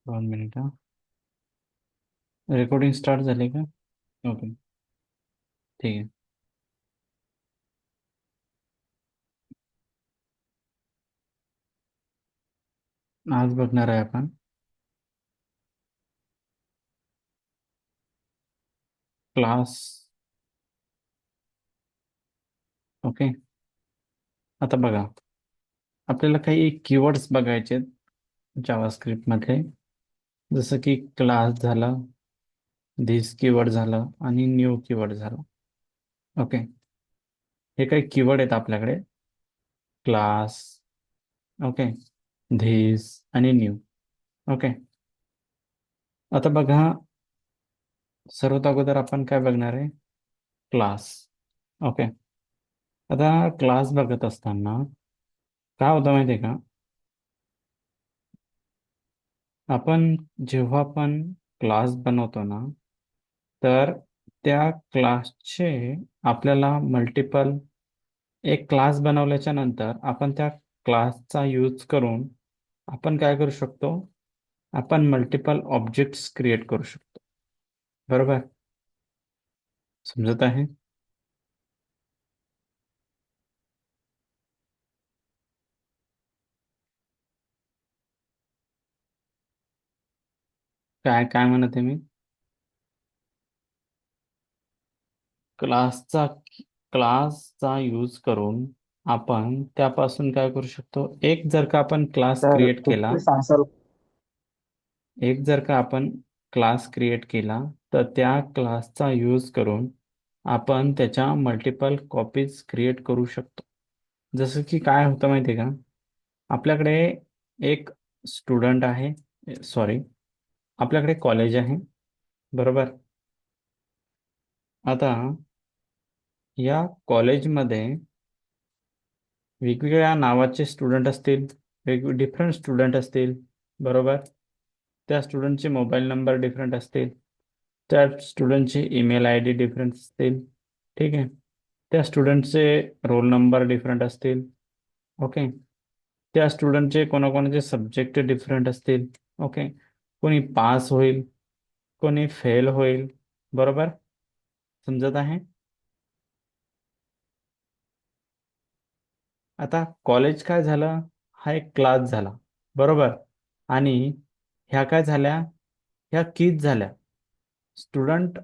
दोन मिनिट हा. Recording start झाली का? ओके. ठीक आहे. आज बघणार आहे आपण क्लास. ओके. आता बघा, आपल्याला काही कीवर्ड्स बघायचे जावास्क्रिप्ट मध्ये. जसं की क्लास झाला, धिस कीवर्ड झालं आणि न्यू कीवर्ड झालं. ओके. हे काही कीवर्ड आहेत आपल्याकडे. क्लास, ओके, धिस आणि न्यू. ओके. आता बघा, सर्वात अगोदर आपण काय बघणार आहे? क्लास. ओके. आता क्लास बघत असताना काय होतं माहिती आहे का? आपण जेव्हा पण क्लास बनवतो ना, तर त्या क्लासचे आपल्याला मल्टिपल, एक क्लास बनवल्याच्या नंतर आपण त्या क्लासचा यूज करून आपण काय करू शकतो? आपण मल्टिपल ऑब्जेक्ट्स क्रिएट करू शकतो. बरोबर? समजत आहे? काय काय म्हणत आहे मी? क्लासचा क्लासचा यूज करून आपण त्यापासून काय करू शकतो? एक जर का आपण क्लास तर क्रिएट केला, तुम्ही सांगाल. एक जर का आपण क्लास क्रिएट केला, तर त्या क्लासचा यूज करून आपण त्याच्या मल्टिपल कॉपीज क्रिएट करू शकतो. जसं की काय होतं माहिती आहे का? आपल्याकडे एक स्टुडंट आहे, सॉरी, आपल्याकडे कॉलेज आहे. बरोबर? आता या कॉलेजमध्ये वेगवेगळ्या नावाचे स्टुडंट असतील, डिफरंट स्टुडंट असतील. बरोबर? त्या स्टुडंटचे मोबाईल नंबर डिफरंट असतील, त्या स्टुडंटचे ईमेल आय डी डिफरंट असतील. ठीक आहे. त्या स्टुडंटचे रोल नंबर डिफरंट असतील. ओके. त्या स्टुडंटचे कोणाकोणाचे सब्जेक्ट डिफरंट असतील. ओके. कोणी पास होईल, कोणी फेल होईल. बरोबर? समजत आहे? आता कॉलेज काय झालं? हा एक क्लास झाला. बरोबर? आणि ह्या काय झाल्या? ह्या कीज झाल्या. स्टुडंट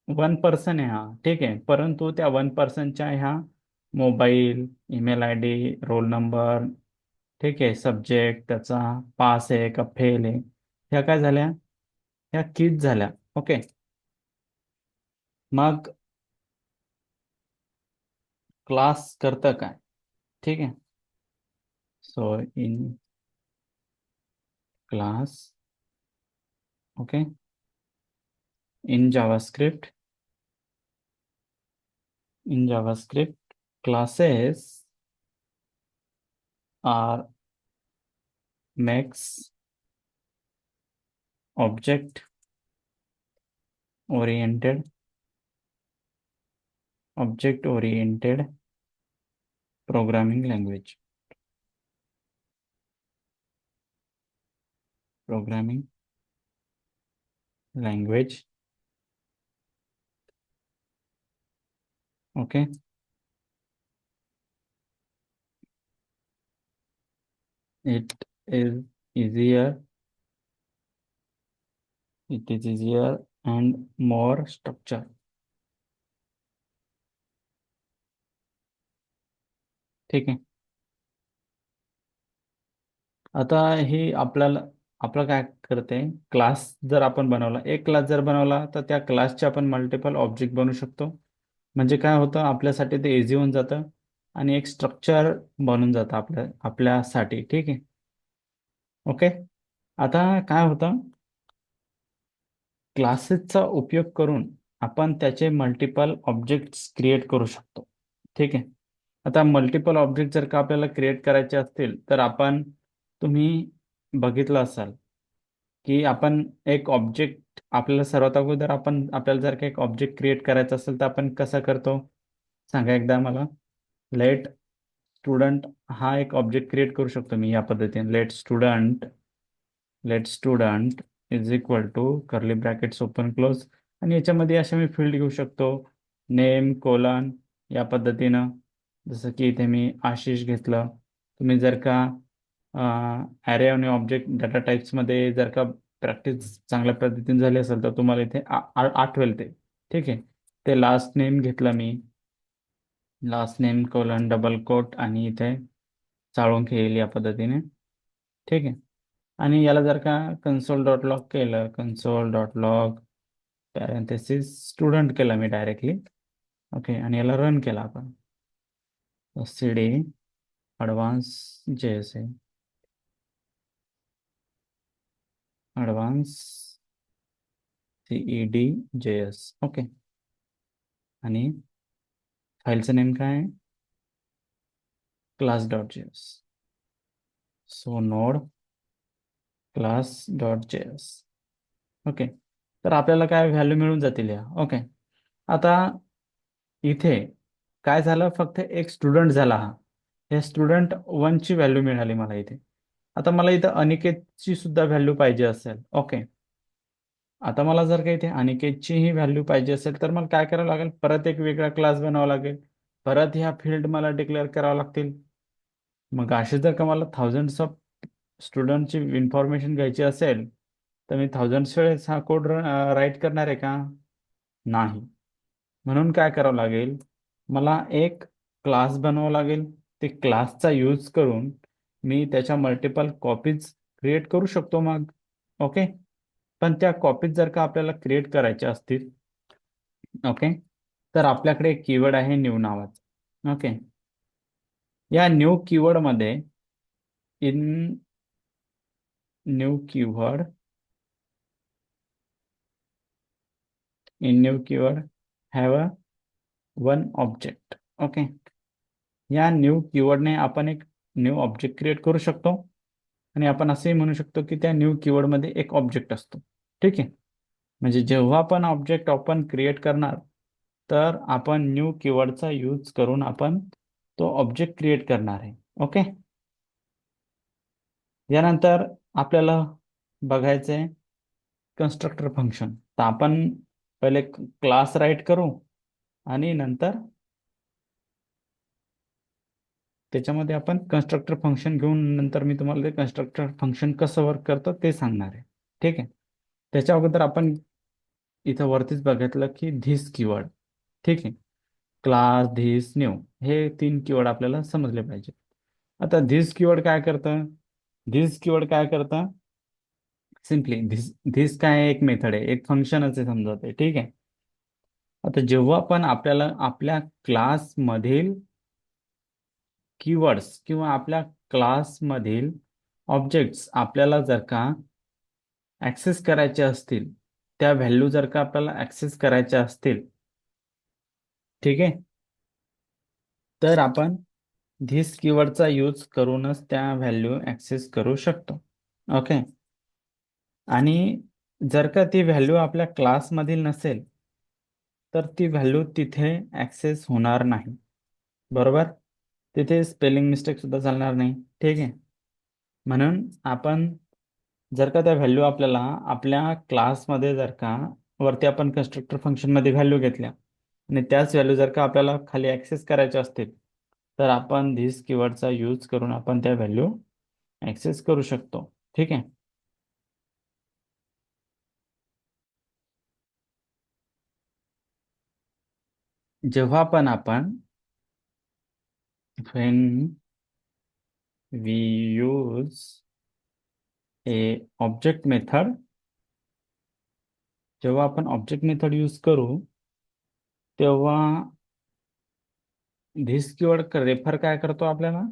वन पर्सन आहे, हा ठीक आहे, परंतु त्या वन पर्सनच्या ह्या mobile, email I D, roll number, ठीक आहे, सब्जेक्ट त्याचा पास आहे का फेल आहे, ह्या काय झाल्या? ह्या कीज झाल्या. ओके. मग क्लास करतं काय? ठीक आहे. So in class, okay, in JavaScript, in JavaScript classes are makes object oriented, object oriented programming language, programming language. Okay. It is easier, it is easier and more structure. ठीक आहे. आता हे आपल्याला, आपलं काय करते, क्लास जर आपण बनवला, एक क्लास जर बनवला, तर त्या क्लासचे आपण मल्टिपल ऑब्जेक्ट बनवू शकतो. म्हणजे काय होतं, आपल्यासाठी ते इझी होऊन जातं आणि एक स्ट्रक्चर बनून जातं आपल्यासाठी. ठीक आहे. ओके. आता काय होतं, क्लासेसचा उपयोग करून आपण त्याचे मल्टिपल ऑब्जेक्ट्स क्रिएट करू शकतो. ठीक आहे. आता मल्टिपल ऑब्जेक्ट जर का आपल्याला क्रिएट करायचे असतील, तर आपण, तुम्ही बघितलं असाल की आपण एक ऑब्जेक्ट, आपल्याला सर्वात अगोदर आपण, आपल्याला जर का एक ऑब्जेक्ट क्रिएट करायचा असेल, तर आपण कसं करतो? सांगा एकदा मला. लेट स्टुडंट हा एक ऑब्जेक्ट क्रिएट करू शकतो मी या पद्धतीने. Let student let student is equal to curly brackets open close, आणि याच्यामध्ये अशा मी फील्ड घेऊ शकतो, नेम कोलन या पद्धतीनं. जसं की इथे मी आशिष घेतलं. तुम्ही जर का ॲरे आणि ऑब्जेक्ट डाटा टाईप्समध्ये जर का प्रॅक्टिस चांगल्या पद्धतीने झाली असेल तर तुम्हाला इथे आठवेल ते. ठीक आहे. ते लास्ट नेम घेतलं मी, last name colon double quote आणि इथे चाळून येईल या पद्धतीने. ठीक आहे. आणि याला जर का कन्सोल डॉट लॉग केलं, console dot log parenthesis student केलं मी डायरेक्टली. ओके. आणि याला रन केला आपण. C D advance J S आहे, ॲडव्हान्स CED JS. ओके. आणि फाईलचं नेम काय आहे, class dot JS. So node class dot JS. Okay. तर आपल्याला काय व्हॅल्यू मिळून जातील या. ओके. आता इथे काय झालं, फक्त एक स्टुडंट झाला हा. या स्टुडंट वनची व्हॅल्यू मिळाली मला इथे. आता मला इथं अनिकेतची सुद्धा व्हॅल्यू पाहिजे असेल. ओके. आता मला जर का इथे अनिकेतचीही व्हॅल्यू पाहिजे असेल तर मला काय करावं लागेल, परत एक वेगळा क्लास बनावा लागेल, परत ह्या फील्ड मला डिक्लेअर करावं लागतील. मग असे जर का मला थाउजंड्स ऑफ स्टुडंटची इन्फॉर्मेशन घ्यायची असेल तर मी थाउजंड्स वेळेस हा कोड राईट करणार आहे का? नाही. म्हणून काय करावं लागेल, मला एक क्लास बनवावं लागेल. ते क्लासचा यूज करून मी त्याच्या मल्टिपल कॉपीज क्रिएट करू शकतो मग. ओके. पण त्या कॉपीज जर का आपल्याला क्रिएट करायच्या असतील, ओके, तर आपल्याकडे एक कीवर्ड आहे न्यू नावाचा. ओके. या न्यू कीवर्डमध्ये in new keyword in new keyword have a one object. Okay. या न्यू कीवर्डने आपण एक न्यू ऑब्जेक्ट क्रिएट करू शकतो, आणि आपण असेही म्हणू शकतो की त्या न्यू कीवर्डमध्ये एक ऑब्जेक्ट असतो. ठीक आहे. म्हणजे जेव्हा आपण ऑब्जेक्ट आपण क्रिएट करणार तर आपण न्यू कीवर्डचा यूज करून आपण तो ऑब्जेक्ट क्रिएट करणार आहे. ओके. यानंतर आपल्याला बघायचं आहे कन्स्ट्रक्टर फंक्शन. तर आपण पहिले क्लास राईट करू आणि नंतर त्याच्यामध्ये आपण कन्स्ट्रक्टर फंक्शन घेऊन नंतर मी तुम्हाला ते कन्स्ट्रक्टर फंक्शन कसं वर्क करतं ते सांगणार आहे. ठीक आहे. त्याच्या अगोदर आपण इथं वरतीच बघितलं की धिस कीवर्ड. ठीक आहे. क्लास धिस न्यू हे 3 कीवर्ड आपल्याला समजले पाहिजे. आता धिस कीवर्ड काय करतं, धिस कीवर्ड काय करतं, सिम्पली धिस धिस काय आहे, एक मेथड आहे, एक फंक्शनच आहे समजा ते. ठीक आहे. आता जेव्हा पण आपल्याला आपल्या क्लासमधील कीवर्ड्स किंवा आपल्या क्लासमधील ऑब्जेक्ट्स आपल्याला जर का ॲक्सेस करायचे असतील, त्या व्हॅल्यू जर का आपल्याला ॲक्सेस करायच्या असतील, ठीक आहे, तर आपण धिस कीवर्डचा यूज करूनच त्या व्हॅल्यू ॲक्सेस करू शकतो. ओके. आणि जर का ती व्हॅल्यू आपल्या क्लासमधील नसेल तर ती व्हॅल्यू तिथे ॲक्सेस होणार नाही. बरोबर. तिथे स्पेलिंग मिस्टेक सुद्धा चालणार नाही. ठीक आहे. म्हणून आपण जर का त्या व्हॅल्यू आपल्याला आपल्या क्लासमध्ये जर का वरती आपण कन्स्ट्रक्टर फंक्शनमध्ये व्हॅल्यू घेतल्या आणि त्याच व्हॅल्यू जर का आपल्याला खाली ॲक्सेस करायच्या असतील तर आपण धिस कीवर्डचा यूज करून आपण त्या व्हॅल्यू ॲक्सेस करू शकतो. ठीक आहे. जेव्हा पण आपण when we use a object method, जेव्हा आपण ऑब्जेक्ट मेथड यूज करू तेव्हा धिस कीवर्ड रेफर काय करतो आपल्याला,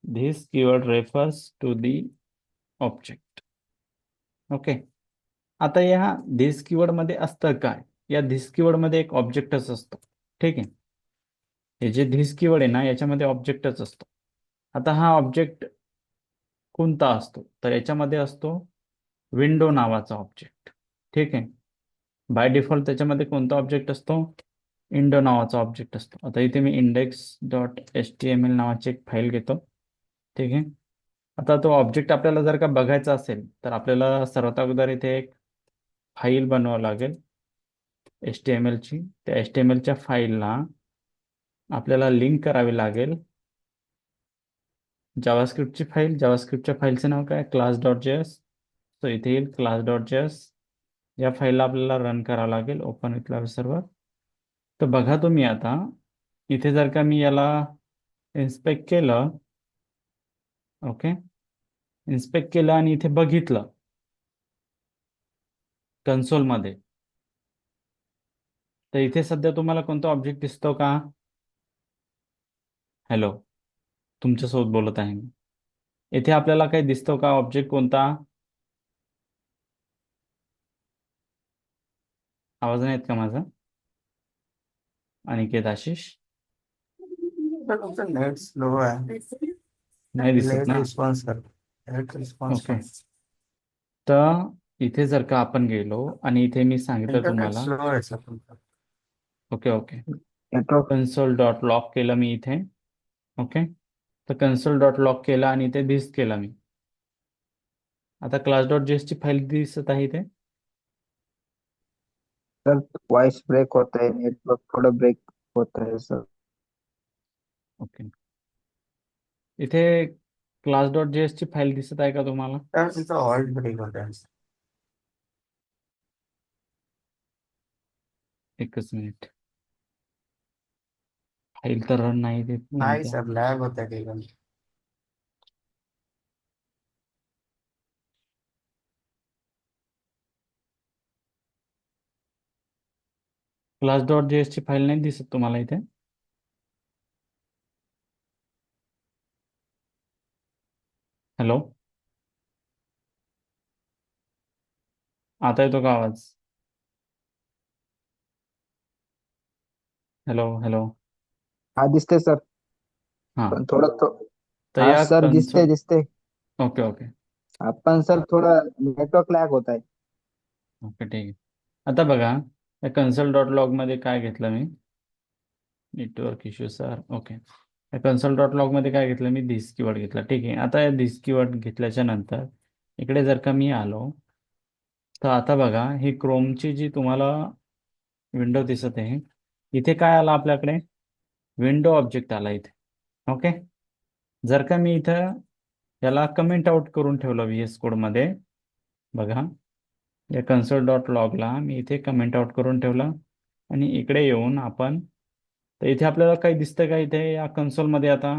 this keyword refers to the object. Okay. आता या धिस कीवर्ड मध्ये असतं काय, या धिस कीवर्ड मध्ये एक ऑब्जेक्टच असतो. ठीक आहे. हे जे धिस कीवर्ड आहे ना याच्यामध्ये ऑब्जेक्टच असतो. आता हा ऑब्जेक्ट कोणता असतो, तर याच्यामध्ये असतो विंडो नावाचा ऑब्जेक्ट. ठीक आहे. बाय डिफॉल्ट त्याच्यामध्ये कोणता ऑब्जेक्ट असतो, विंडो नावाचा ऑब्जेक्ट असतो. आता इथे मी index.html नावाची एक फाईल घेतो. ठीक आहे. आता तो ऑब्जेक्ट आपल्याला जर का बघायचा असेल तर आपल्याला सर्वात अगोदर इथे एक फाईल बनवावं लागेल HTML ची. त्या HTML च्या फाईलला आपल्याला लिंक करावी लागेल जावास्क्रिप्टची फाईल. जावास्क्रिप्टच्या फाईलचं नाव काय, class.js. सो इथे येईल class.js. या फाईलला आपल्याला रन करावं लागेल ओपन विथ क्लास सर्व्हर. तर बघा तुम्ही आता इथे जर का मी याला इन्स्पेक्ट केलं, ओके, इन्स्पेक्ट केलं आणि इथे बघितलं कन्सोलमध्ये, तर इथे सध्या तुम्हाला कोणता ऑब्जेक्ट दिसतो का? हॅलो, तुमच्यासोबत बोलत आहे मी. इथे आपल्याला काही दिसतो का ऑब्जेक्ट कोणता? आवाज नाही येत का माझा? अनिकेत, आशिष? पण तुमचं नेट स्लो आहे. नाही दिसत लेट ना? रिस्पॉन्स कर. Late response okay. कर. तर इथे जर का आपण गेलो आणि इथे मी सांगितलं इंटरनेट तुम्हाला, स्लो आहे सर तुमचं. Okay okay, network console dot lock केलं मी इथे. ओके, तर कन्सोल डॉट लॉक केला आणि इथे दिस केला मी. आता class.js ची फाईल दिसत आहे इथे. सर वॉइस ब्रेक होता है, नेटवर्क थोड़ा ब्रेक होता है सर. ओके, इथे class.js ची फाईल दिसत आहे का तुम्हाला? सर तिचा वॉइस ब्रेक होता है. एकच मिनिट, फाईल तर रन नाही देत नाही कोणत्या. सर, लॅग होता है केवळ. class.js ची फाईल नाही दिसत तुम्हाला इथे? हॅलो, आता येतो का आवाज? Hello hello. हा दिसते सर, हां, पण थोडं तर हा या सर दिसते कन्सोल, दिसते. ओके ओके हा पण सर थोडा नेटवर्क लॅग होत आहे. ओके, ठीक आहे. आता बघा, या कन्सोल डॉट लॉग मध्ये काय घेतलं मी, नेटवर्क इश्यू सर, ओके. या कन्सोल डॉट लॉग मध्ये काय घेतलं मी, दिस कीवर्ड घेतला. ठीक आहे. आता या दिस कीवर्ड घेतल्याच्या नंतर इकडे जर का मी आलो, तर आता बघा ही क्रोमची जी तुम्हाला विंडो दिसत आहे, इथे काय आला आपल्याकडे, विंडो ऑब्जेक्ट आला इथे. ओके, जर का मी इथं याला कमेंट आउट करून ठेवलं VS कोडमध्ये, बघा या कन्सोल डॉट लॉगला मी इथे कमेंट आउट करून ठेवलं आणि इकडे येऊन आपण, तर इथे आपल्याला काही दिसतं का इथे या कन्सोलमध्ये? आता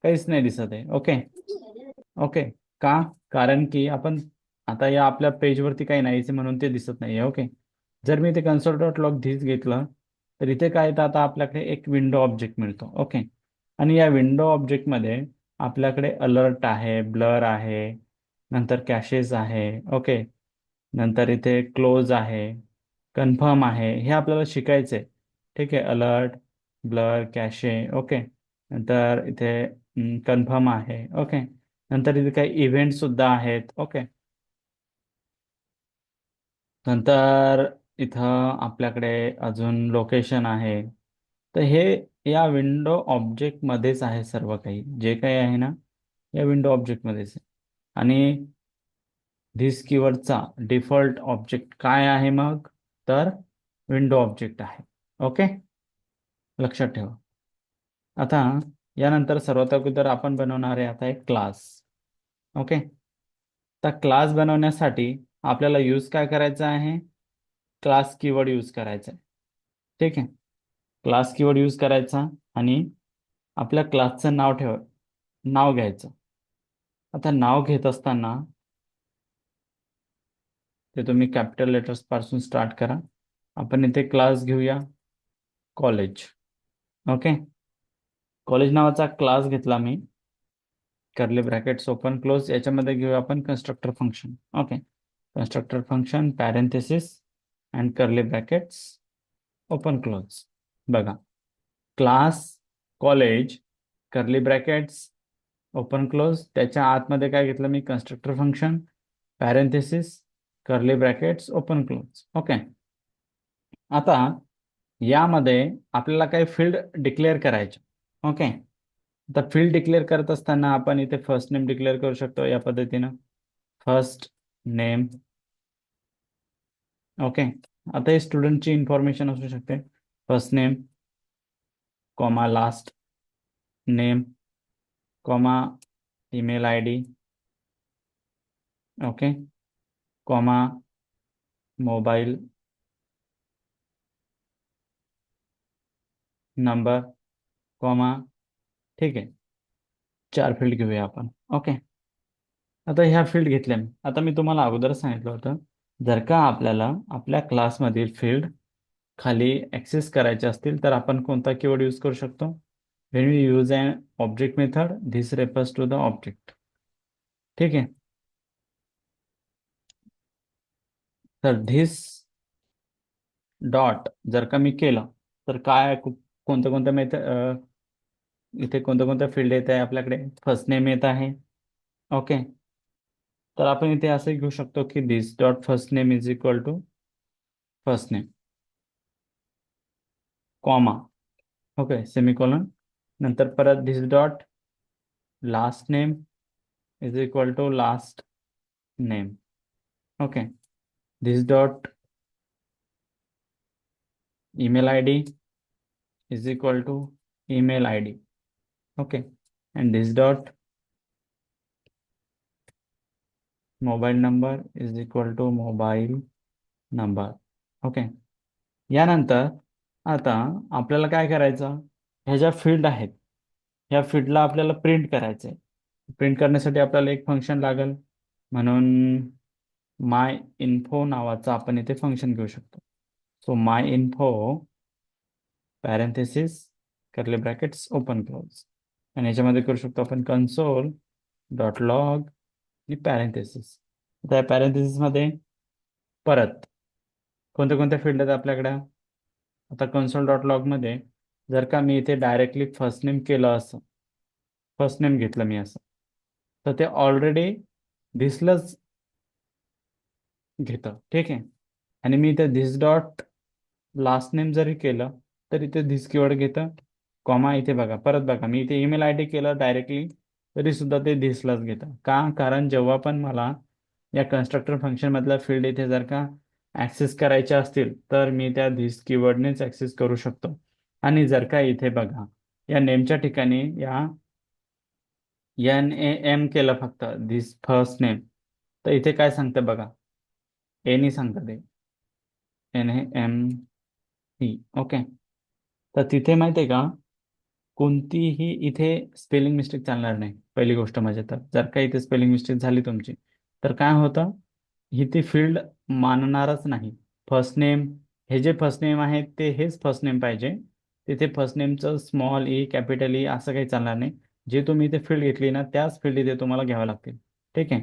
काहीच नाही दिसत आहे. ओके ओके, का? कारण की आपण आता या आपल्या पेजवरती काही नाहीच आहे म्हणून ते दिसत नाही आहे. ओके, जर मी इथे कन्सोल डॉट लॉग धीस घेतलं तर इथे काय येतं, आता आपल्याकडे एक विंडो ऑब्जेक्ट मिळतो. ओके, आणि या विंडो ऑब्जेक्टमध्ये आपल्याकडे अलर्ट आहे, ब्लर आहे, नंतर कॅशेस आहे. ओके, नंतर इथे क्लोज आहे, कन्फर्म आहे, हे आपल्याला शिकायचं आहे. ठीक आहे, अलर्ट, ब्लर, कॅशे. ओके, नंतर इथे कन्फर्म आहे. ओके, नंतर इथे काही इव्हेंट सुद्धा आहेत. ओके, नंतर इथं आपल्याकडे अजून लोकेशन आहे. तर हे या विंडो ऑब्जेक्टमध्येच आहे सर्व काही, जे काही आहे ना या विंडो ऑब्जेक्टमध्येच आहे. आणि धिस कीवर्डचा डिफॉल्ट ऑब्जेक्ट काय आहे मग, तर विंडो ऑब्जेक्ट आहे. ओके, लक्षात ठेवा. आता यानंतर सर्वात अगोदर आपण बनवणार आहे आता एक क्लास. ओके, तर क्लास बनवण्यासाठी आपल्याला यूज काय करायचं आहे, क्लास कीवर्ड यूज करायचा आहे. ठीक आहे, क्लास कीवर्ड यूज करायचा आणि आपल्या क्लासचं नाव नाव घ्यायचं. आता नाव घेत असताना ते तुम्ही कॅपिटल लेटर्स पासून स्टार्ट करा. आपण इथे क्लास घेऊया कॉलेज. ओके, कॉलेज नावाचा क्लास घेतला मी, कर्ली ब्रॅकेट्स ओपन क्लोज, याच्यामध्ये घेऊया आपण constructor function. Okay, constructor function parenthesis and curly brackets open close. बघा, class college curly brackets open close, त्याच्या आतमध्ये काय घेतलं मी, constructor function parenthesis curly brackets open close. Okay, आता यामध्ये आपल्याला काही फील्ड डिक्लेअर करायचे. ओके, आता फील्ड डिक्लेअर करत असताना आपण इथे फर्स्ट नेम डिक्लेअर करू शकतो या पद्धतीनं, फर्स्ट नेम. ओके. आता हे स्टुडंटची इन्फॉर्मेशन असू शकते, first name comma last name comma email I D. Okay. Comma mobile number comma. ठीक आहे, 4 फील्ड घेऊया आपण. ओके. आता ह्या फील्ड घेतल्या मी. आता मी तुम्हाला अगोदरच सांगितलं होतं, जर का आपल्याला आपल्या क्लासमधील फील्ड खाली ॲक्सेस करायचे असतील तर आपण कोणता कीवर्ड यूज करू शकतो? When we use an object method, this refers to the object. ठीक आहे. तर धिस डॉट जर का मी केलं तर काय कोणत्या कोणत्या मेथड, इथे कोणत्या कोणत्या फील्ड येत आहे आपल्याकडे? फर्स्ट नेम येत आहे. ओके. तर आपण इथे असं घेऊ शकतो की this dot first name is equal to first name comma. Okay, semicolon. नंतर परत this dot last name is equal to last name. Okay. This dot email I D is equal to email I D. Okay. And this dot mobile number is equal to mobile number. Okay. यानंतर आता आपल्याला काय करायचं, ह्या ज्या field आहेत ह्या फील्डला आपल्याला प्रिंट करायचं आहे. प्रिंट करण्यासाठी आपल्याला एक फंक्शन लागेल, म्हणून माय इन्फो नावाचं आपण इथे फंक्शन घेऊ शकतो. So my info parenthesis curly brackets open close. आणि याच्यामध्ये करू शकतो आपण कन्सोल डॉट लॉग आणि पॅरेंथेसिस. त्या पॅरेंथेसिसमध्ये परत कोणत्या कोणत्या फील्ड आहेत आपल्याकडं? आता कन्सोल डॉट लॉगमध्ये जर का मी इथे डायरेक्टली फर्स्ट नेम केलं, असं फर्स्ट नेम घेतलं मी असं, तर ते ऑलरेडी दिसलंच घेतं. ठीक आहे. आणि मी इथे धिस डॉट लास्ट नेम जरी केलं तर इथे धिस कीवर्ड घेतं. कॉमा इथे बघा, परत बघा, मी इथे ईमेल आय डी केलं डायरेक्टली तरी सुद्धा ते धिसलाच घेतं. का? कारण जेव्हा पण मला या कन्स्ट्रक्टर फंक्शन मधल्या फील्ड इथे जर का ॲक्सेस करायच्या असतील तर मी त्या धिस कीवर्डनेच ॲक्सेस करू शकतो. आणि जर का इथे बघा या नेमच्या ठिकाणी या NAM केलं फक्त धिस फर्स्ट नेम, तर इथे काय सांगतं बघा, एनी सांगतं ते NAME. ओके. तर तिथे माहिती आहे का, कोणतीही इथे स्पेलिंग मिस्टेक चालणार नाही. पहिली गोष्ट म्हणजे, तर जर का इथे स्पेलिंग मिस्टेक झाली तुमची तर काय होतं, ही ती फील्ड मानणारच नाही. फर्स्ट नेम, हे जे फर्स्ट नेम आहे ते हेच फर्स्ट नेम पाहिजे. तिथे फर्स्ट नेमचं स्मॉल ई कॅपिटल ई असं काही चालणार नाही. जे तुम्ही इथे फील्ड घेतली ना त्याच फील्ड इथे तुम्हाला घ्याव्या लागतील. ठीक आहे.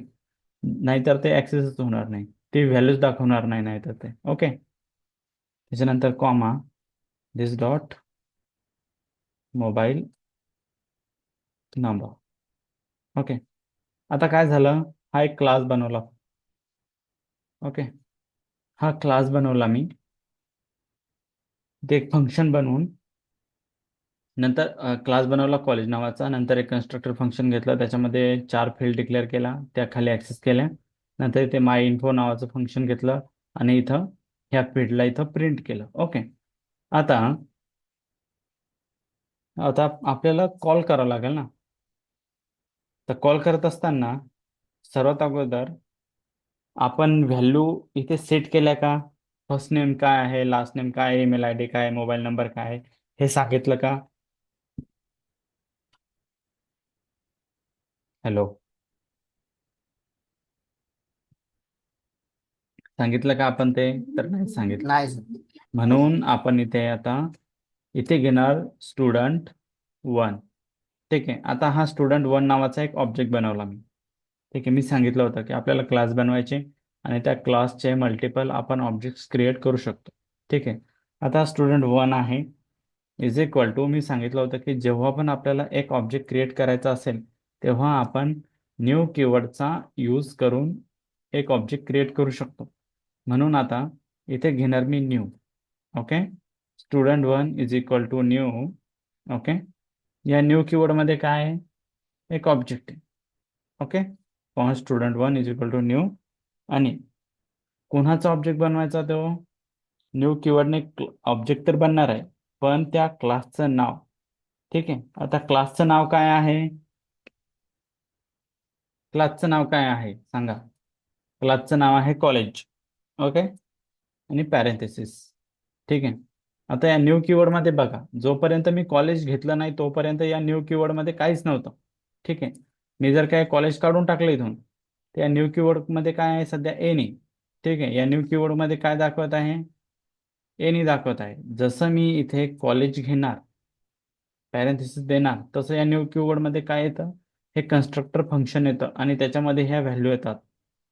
नाहीतर ते ॲक्सेसच होणार नाही, ते व्हॅल्यूज दाखवणार नाही नाहीतर ते. ओके. त्याच्यानंतर कॉमा दिस डॉट मोबाईल नंबर. ओके. आता काय झालं, हा एक क्लास बनवला. ओके. हा क्लास बनवला मी, ते एक फंक्शन बनवून, नंतर क्लास बनवला कॉलेज नावाचा, नंतर एक कन्स्ट्रक्टर फंक्शन घेतलं, त्याच्यामध्ये 4 फील्ड डिक्लेअर केला, त्या खाली ॲक्सेस केल्या. नंतर इथे माय इन्फो नावाचं फंक्शन घेतलं आणि इथं ह्या फील्डला इथं प्रिंट केलं. ओके. आता आता आपल्याला कॉल करावं लागेल ना. तर कॉल करत असताना सर्वात अगोदर आपण व्हॅल्यू इथे सेट केल्या का? फर्स्ट नेम काय आहे, लास्ट नेम काय आहे, ईमेल आय डी काय आहे, मोबाईल नंबर काय आहे, हे सांगितलं का? हॅलो, सांगितलं का आपण ते? तर नाही सांगितलं. नाही sir. म्हणून आपण इथे आता इथे घेणार स्टुडंट 1. ठीक आहे. आता हा स्टुडंट 1 नावाचा एक ऑब्जेक्ट बनवला मी. ठीक आहे. मी सांगितलं होतं की आपल्याला क्लास बनवायचे आणि त्या क्लासचे मल्टिपल आपण ऑब्जेक्ट्स क्रिएट करू शकतो. ठीक आहे. आता स्टुडंट 1 आहे इज इक्वल टू, मी सांगितलं होतं की जेव्हा पण आपल्याला एक ऑब्जेक्ट क्रिएट करायचा असेल तेव्हा आपण न्यू कीवर्डचा यूज करून एक ऑब्जेक्ट क्रिएट करू शकतो. म्हणून आता इथे घेणार मी new. Okay. Student 1 is equal to new. Okay. या न्यू कीवर्डमध्ये काय आहे, एक ऑब्जेक्ट आहे. Okay, student 1 is equal to new, आणि कोणाचा ऑब्जेक्ट बनवायचा तो, न्यू कीवर्डने ऑब्जेक्ट तर बनणार आहे, पण त्या क्लासचं नाव. ठीक आहे, आता क्लासचं नाव काय आहे, क्लासचं नाव काय आहे सांगा. क्लासचं नाव आहे कॉलेज. ओके, आणि पॅरेंथेसिस. ठीक आहे, आता या न्यू कीवर्डमध्ये बघा, जोपर्यंत मी कॉलेज घेतलं नाही तोपर्यंत या न्यू कीवर्डमध्ये काहीच नव्हतं. ठीक आहे, मी जर काय कॉलेज काढून टाकलं इथून, तर या न्यू कीवर्डमध्ये काय आहे सध्या, एनी. ठीक आहे, या न्यू कीवर्डमध्ये काय दाखवत आहे, एनी दाखवत आहे. जसं मी इथे कॉलेज घेणार, पॅरेंथेसिस देणार, तसं या न्यू कीवर्डमध्ये काय येतं, हे कन्स्ट्रक्टर फंक्शन येतं आणि त्याच्यामध्ये ह्या व्हॅल्यू येतात,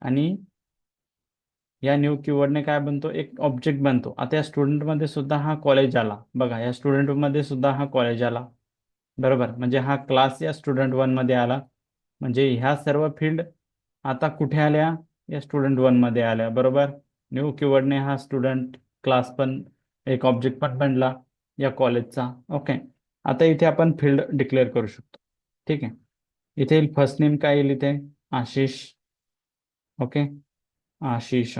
आणि या न्यू कीवर्डने काय बनतो, एक ऑब्जेक्ट बनतो. आता या स्टुडंटमध्ये सुद्धा हा कॉलेज आला बघा, या स्टुडंटमध्ये सुद्धा हा कॉलेज आला. बरोबर, म्हणजे हा क्लास या स्टुडंट 1 मध्ये आला. म्हणजे ह्या सर्व फील्ड आता कुठे आल्या, या स्टुडंट 1 मध्ये आल्या. बरोबर, न्यू कीवर्डने हा स्टुडंट क्लास पण, एक ऑब्जेक्ट पण बनला या कॉलेजचा. ओके, आता इथे आपण फील्ड डिक्लेअर करू शकतो. ठीक आहे, इथे येईल फर्स्ट नेम, काय येईल इथे, Ashish. Okay, Ashish,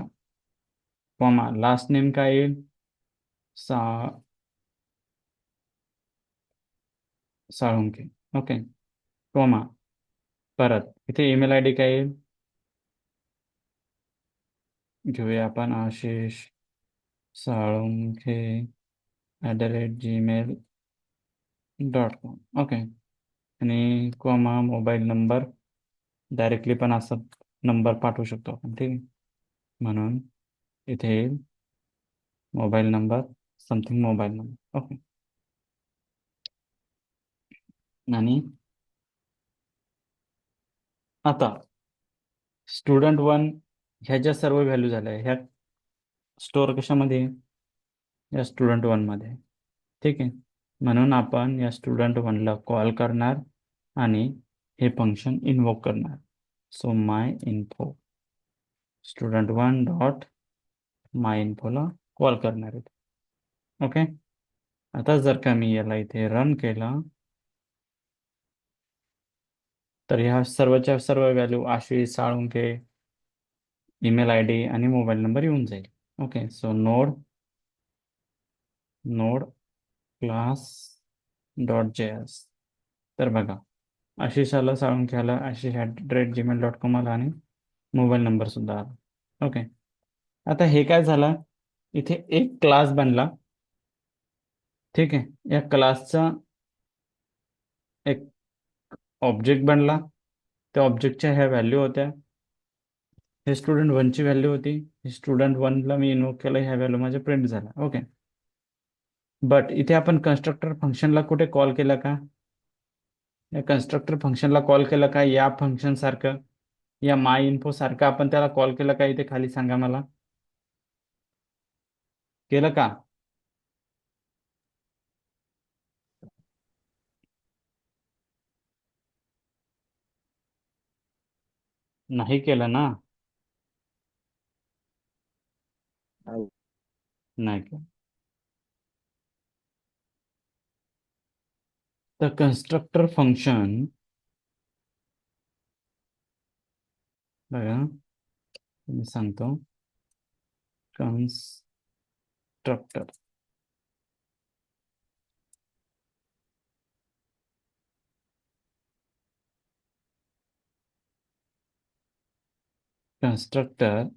comma last name काय येईल, सा साळुंके. ओके, कॉमा परत इथे ईमेल आय डी काय येईल, घेऊया आपण आशिष साळुंखे @gmail.com. ओके, आणि कॉमा मोबाईल नंबर, डायरेक्टली पण असं नंबर पाठवू शकतो आपण. ठीक आहे, म्हणून इथे येईल mobile number, something mobile number. Okay, आणि आता स्टुडंट 1 ह्या ज्या सर्व व्हॅल्यू झाल्या ह्या स्टोअर कशामध्ये, या स्टुडंट 1 मध्ये. ठीक आहे, म्हणून आपण या स्टुडंट 1 ला कॉल करणार आणि हे फंक्शन इन्व्होक करणार. So my info student 1 dot my इन्फोला कॉल करणार आहे. ओके, आता जर का मी याला इथे रन केलं, तर ह्या सर्वच्या सर्व value Ashish Salunke, email I D आणि मोबाईल नंबर येऊन जाईल. Okay, so node node class dot JS. तर बघा, आशिष आला, साळुंखे आला, आशिष@gmail.com आला, आणि मोबाईल नंबर सुद्धा आला. ओके, आता हे काय झालं, इथे एक क्लास बनला. ठीक आहे, या क्लासचा एक ऑब्जेक्ट बनला, त्या ऑब्जेक्टच्या ह्या व्हॅल्यू होत्या. हे स्टुडंट 1 ची व्हॅल्यू होती, स्टुडंट 1 ला मी इन्व्होक केलं, ह्या व्हॅल्यू माझ्या प्रिंट झाल्या. ओके, बट इथे आपण कन्स्ट्रक्टर फंक्शनला कुठे कॉल केलं का, या कन्स्ट्रक्टर फंक्शनला कॉल केलं का, या फंक्शन सारखं, या माय इन्फो सारखं आपण त्याला कॉल केलं का, इथे खाली सांगा मला, केलं का. नाही केलं ना, नाही केलं. तर कन्स्ट्रक्टर फंक्शन बघा, मी सांगतो, constructor constructor,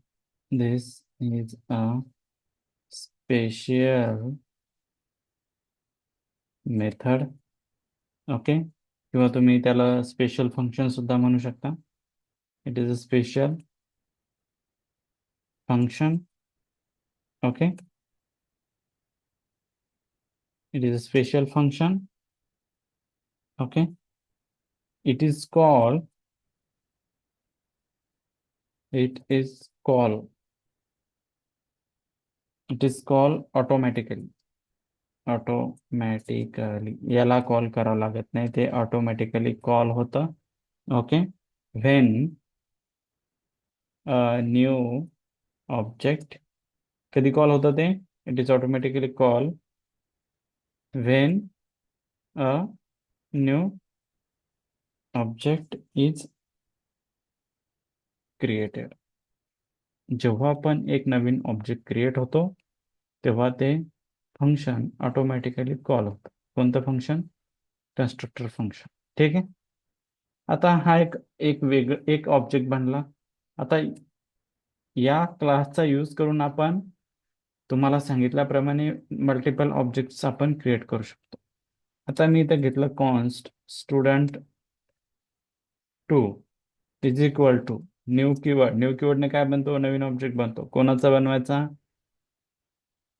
this is a special method. Okay, किंवा तुम्ही त्याला स्पेशल फंक्शन सुद्धा म्हणू शकता. It is a special function. Okay, it is a special function. Okay, it is called it is called it is called automatically. याला call करावं लागत नाही, ते ऑटोमॅटिकली कॉल होतं. ओके, व्हेन न्यू ऑब्जेक्ट, कधी कॉल होतं ते, it is automatically call when new object is created. जेव्हा पण एक नवीन ऑब्जेक्ट क्रिएट होतो तेव्हा ते फंक्शन ऑटोमॅटिकली कॉल होतं. कोणतं फंक्शन? Constructor function. ठीक आहे. आता हा एक एक वेगळं एक ऑब्जेक्ट बनला. आता या क्लासचा यूज करून आपण तुम्हाला सांगितल्याप्रमाणे मल्टिपल ऑब्जेक्ट्स आपण क्रिएट करू शकतो. आता मी इथं घेतलं const student 2 is equal to new कीवर्डने काय बनतो? नवीन ऑब्जेक्ट बनतो. कोणाचा बनवायचा?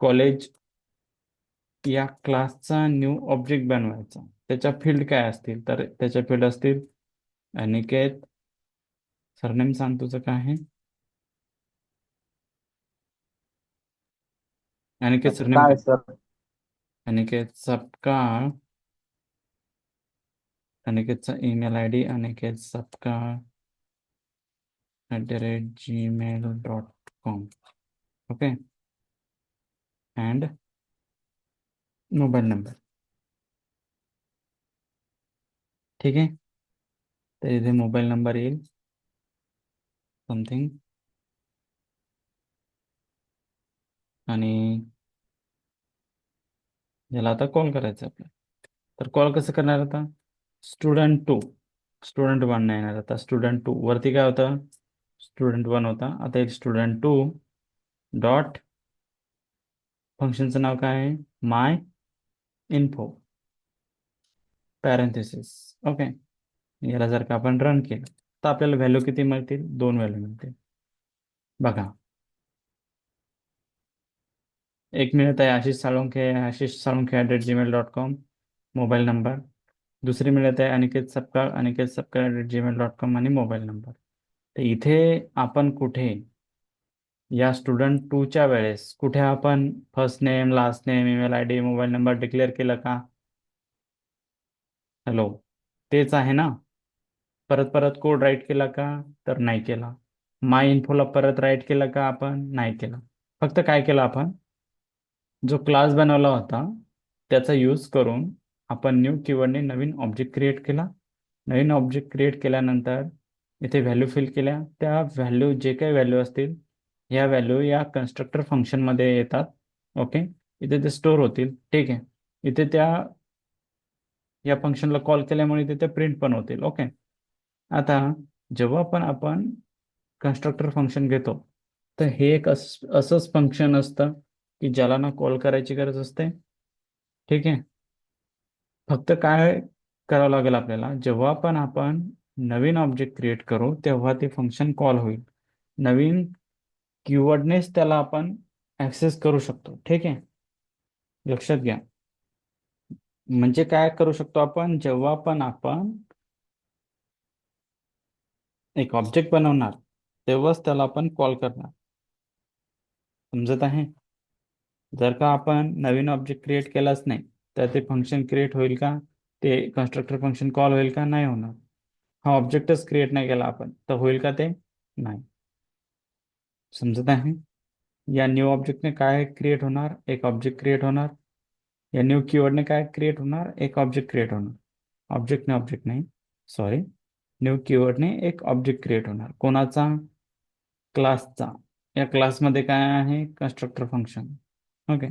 कॉलेज या क्लासचा न्यू ऑब्जेक्ट बनवायचा. त्याच्या फील्ड काय असतील? तर त्याच्या फील्ड असतील अनिकेत. सरनेम सांग तुझं काय आहे? अनिकेत सरनेम काय काय? सर? अनिकेत सपकाळ. अनिकेतचा email I D Aniket Sapkal @gmail.com. Okay. And mobile number. ठीक आहे. तर इथे मोबाईल नंबर येईल समथिंग आणि याला आता कॉल करायचं आपल्याला. तर कॉल कसं करणार आता? स्टुडंट 1 नाही येणार. आता स्टुडंट 2 वरती काय होतं? स्टुडंट 1 होता. आता एक स्टुडंट 2 डॉट फंक्शनचं नाव काय आहे? माय इन्फो पॅरेंथेसिस. ओके. याला जर का आपण रन केलं तर आपल्याला व्हॅल्यू किती मिळतील? 2 व्हॅल्यू मिळतील. बघा, एक मिळत आहे Ashish Salunkhe @gmail.com mobile number. दुसरी मिळत आहे अनिकेत सपकाळ @gmail.com आणि मोबाईल नंबर. तर इथे आपण कुठे या स्टुडंट 2च्या वेळेस कुठे आपण first name, last name, email I D, mobile number declare केलं का? हॅलो, तेच आहे ना. परत परत कोड राईट केला का? तर नाही केला. माय इन्फोला परत राईट केला का? आपण नाही केला. फक्त काय केलं आपण? जो क्लास बनवला होता त्याचा यूज करून आपण न्यू कीवर्डने नवीन ऑब्जेक्ट क्रिएट केला. नवीन ऑब्जेक्ट क्रिएट केल्यानंतर इथे व्हॅल्यू फिल केल्या. त्या व्हॅल्यू जे काही व्हॅल्यू असतील ह्या व्हॅल्यू या कन्स्ट्रक्टर फंक्शनमध्ये येतात. ओके. इथे ते स्टोअर होतील. ठीक आहे. इथे त्या या फंक्शनला कॉल केल्यामुळे तिथे प्रिंट पण होतील. ओके. आता जेव्हा पण आपण कन्स्ट्रक्टर फंक्शन घेतो तर हे एक असंच फंक्शन असतं की ज्याला ना कॉल करायची गरज असते. ठीक आहे. फक्त काय करावं लागेल आपल्याला? जेव्हा पण आपण नवीन ऑब्जेक्ट क्रिएट करू तेव्हा ते फंक्शन कॉल होईल. नवीन कीवर्डनेच त्याला आपण ऍक्सेस करू शकतो. ठीक आहे. लक्षात घ्या. म्हणजे काय करू शकतो आपण? जेव्हा पण आपण एक ऑब्जेक्ट बनवणार तेव्हाच त्याला आपण कॉल करणार. समजत आहे? जर का आपण नवीन ऑब्जेक्ट क्रिएट केलाच नाही तर ते फंक्शन क्रिएट होईल का? ते कन्स्ट्रक्टर फंक्शन कॉल होईल का? नाही होणार. हा ऑब्जेक्टच क्रिएट नाही केला आपण तर होईल का ते? नाही. समजत आहे? या न्यू ऑब्जेक्टने काय क्रिएट होणार? एक ऑब्जेक्ट क्रिएट होणार. या न्यू कीवर्डने काय क्रिएट होणार? एक ऑब्जेक्ट क्रिएट होणार. ऑब्जेक्ट नाही, सॉरी. न्यू कीवर्डने एक ऑब्जेक्ट क्रिएट होणार. कोणाचा? क्लासचा. या क्लासमध्ये काय आहे? Constructor function. ओके.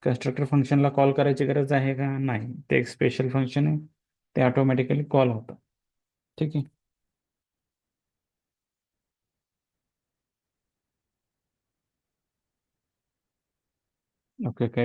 कन्स्ट्रक्टर फंक्शनला कॉल करायची गरज आहे का? नाही. ते एक स्पेशल फंक्शन आहे. ते ऑटोमॅटिकली कॉल होतं. ठीक आहे. ओके. काय